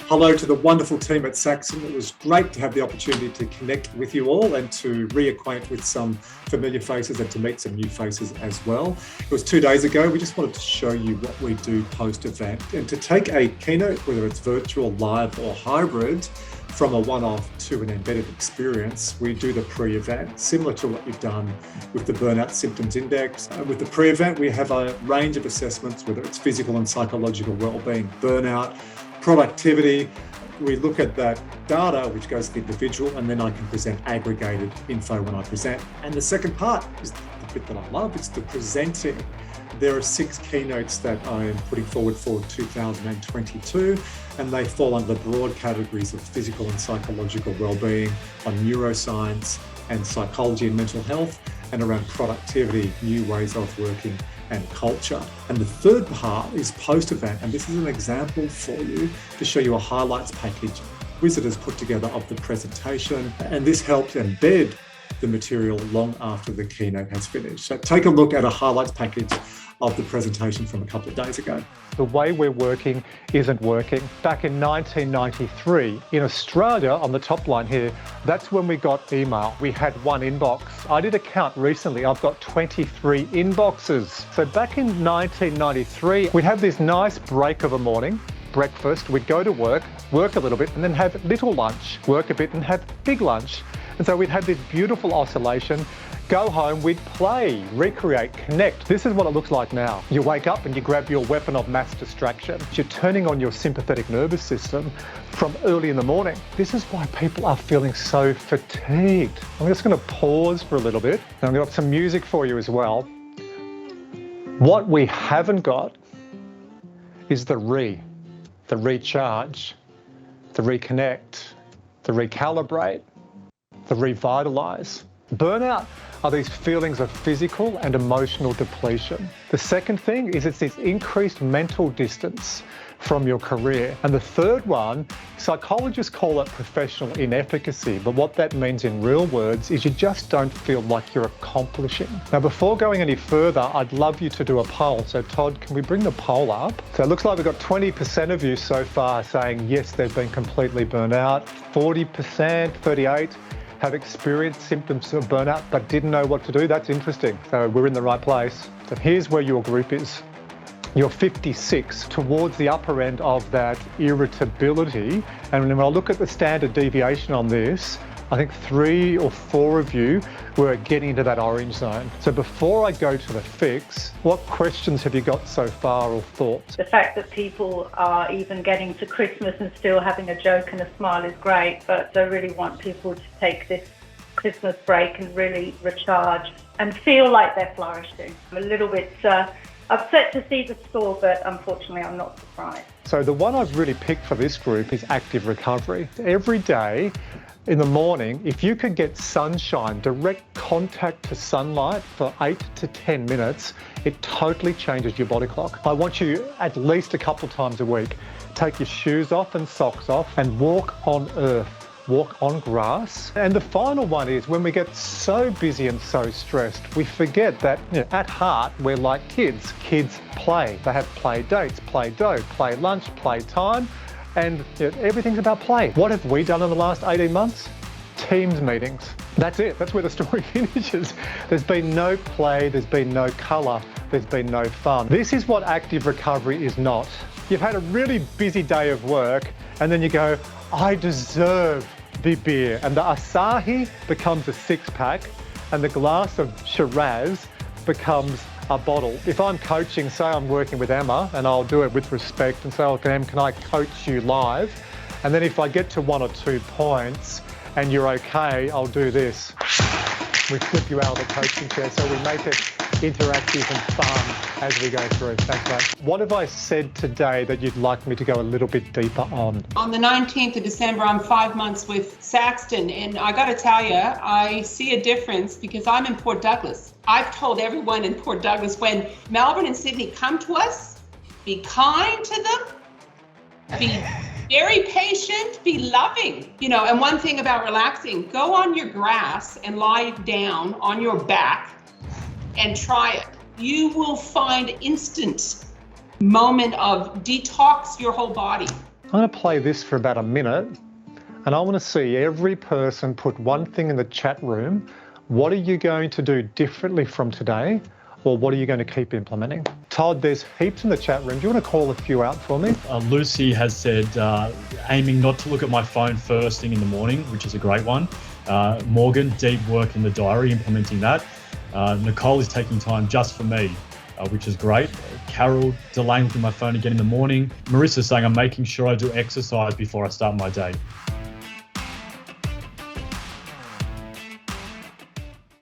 Hello to the wonderful team at Saxton. It was great to have the opportunity to connect with you all and to reacquaint with some familiar faces and to meet some new faces as well. It was 2 days ago. We just wanted to show you what we do post-event and to take a keynote, whether it's virtual, live or hybrid, from a one-off to an embedded experience. We do the pre-event, similar to what you've done with the Burnout Symptoms Index. With the pre-event, we have a range of assessments, whether it's physical and psychological well-being, burnout, productivity. We look at that data, which goes to the individual, and then I can present aggregated info when I present. And the second part is the bit that I love, it's the presenting. There are 6 keynotes that I am putting forward for 2022, and they fall under the broad categories of physical and psychological well-being, on neuroscience and psychology and mental health, and around productivity, new ways of working and culture. And the third part is post-event, and this is an example for you to show you a highlights package visitors put together of the presentation, and this helps embed the material long after the keynote has finished. So take a look at a highlights package of the presentation from a couple of days ago. The way we're working isn't working. Back in 1993, in Australia, on the top line here, that's when we got email. We had 1 inbox. I did a count recently, I've got 23 inboxes. So back in 1993, we'd have this nice break of a morning, breakfast, we'd go to work a little bit, and then have little lunch, work a bit and have big lunch. And so we'd have this beautiful oscillation, go home, we'd play, recreate, connect. This is what it looks like now. You wake up and you grab your weapon of mass distraction. You're turning on your sympathetic nervous system from early in the morning. This is why people are feeling so fatigued. I'm just going to pause for a little bit, and I've got some music for you as well. What we haven't got is the recharge, the reconnect, the recalibrate, the revitalize. Burnout are these feelings of physical and emotional depletion. The second thing is it's this increased mental distance from your career. And the third one, psychologists call it professional inefficacy, but what that means in real words is you just don't feel like you're accomplishing. Now, before going any further, I'd love you to do a poll. So Todd, can we bring the poll up? So it looks like we've got 20% of you so far saying yes, they've been completely burnt out. 40%, 38%, have experienced symptoms of burnout but didn't know what to do. That's interesting. So we're in the right place. So here's where your group is. You're 56, towards the upper end of that irritability. And when I look at the standard deviation on this, I think 3 or 4 of you were getting into that orange zone. So before I go to the fix, what questions have you got so far or thoughts? The fact that people are even getting to Christmas and still having a joke and a smile is great, but I really want people to take this Christmas break and really recharge and feel like they're flourishing. I'm a little bit upset to see the score, but unfortunately I'm not surprised. So the one I've really picked for this group is active recovery. Every day, in the morning, if you could get sunshine, direct contact to sunlight for 8 to 10 minutes, it totally changes your body clock. I want you at least a couple times a week, take your shoes off and socks off and walk on earth, walk on grass. And the final one is when we get so busy and so stressed, we forget that at heart, we're like kids. Kids play. They have play dates, play doh, play lunch, play time. And everything's about play. What have we done in the last 18 months? Teams meetings. That's it. That's where the story finishes. There's been no play, there's been no colour, there's been no fun. This is what active recovery is not. You've had a really busy day of work and then you go, I deserve the beer. And the Asahi becomes a 6-pack and the glass of Shiraz becomes a bottle. If I'm coaching, say I'm working with Emma, and I'll do it with respect and say, okay, Em, can I coach you live? And then if I get to 1 or 2 points and you're okay, I'll do this. We flip you out of the coaching chair, so we make it interactive and fun as we go through. Thanks, mate. What have I said today that you'd like me to go a little bit deeper on? On the 19th of December, I'm 5 months with Saxton, and I got to tell you, I see a difference because I'm in Port Douglas. I've told everyone in Port Douglas, when Melbourne and Sydney come to us, be kind to them, be very patient, be loving. And one thing about relaxing, go on your grass and lie down on your back and try it. You will find instant moment of detox your whole body. I'm going to play this for about a minute, and I want to see every person put one thing in the chat room. What are you going to do differently from today? Or what are you going to keep implementing? Todd, there's heaps in the chat room. Do you want to call a few out for me? Lucy has said aiming not to look at my phone first thing in the morning, which is a great one. Morgan, deep work in the diary, implementing that. Nicole is taking time just for me, which is great. Carol, delaying looking at my phone again in the morning. Marissa's saying I'm making sure I do exercise before I start my day.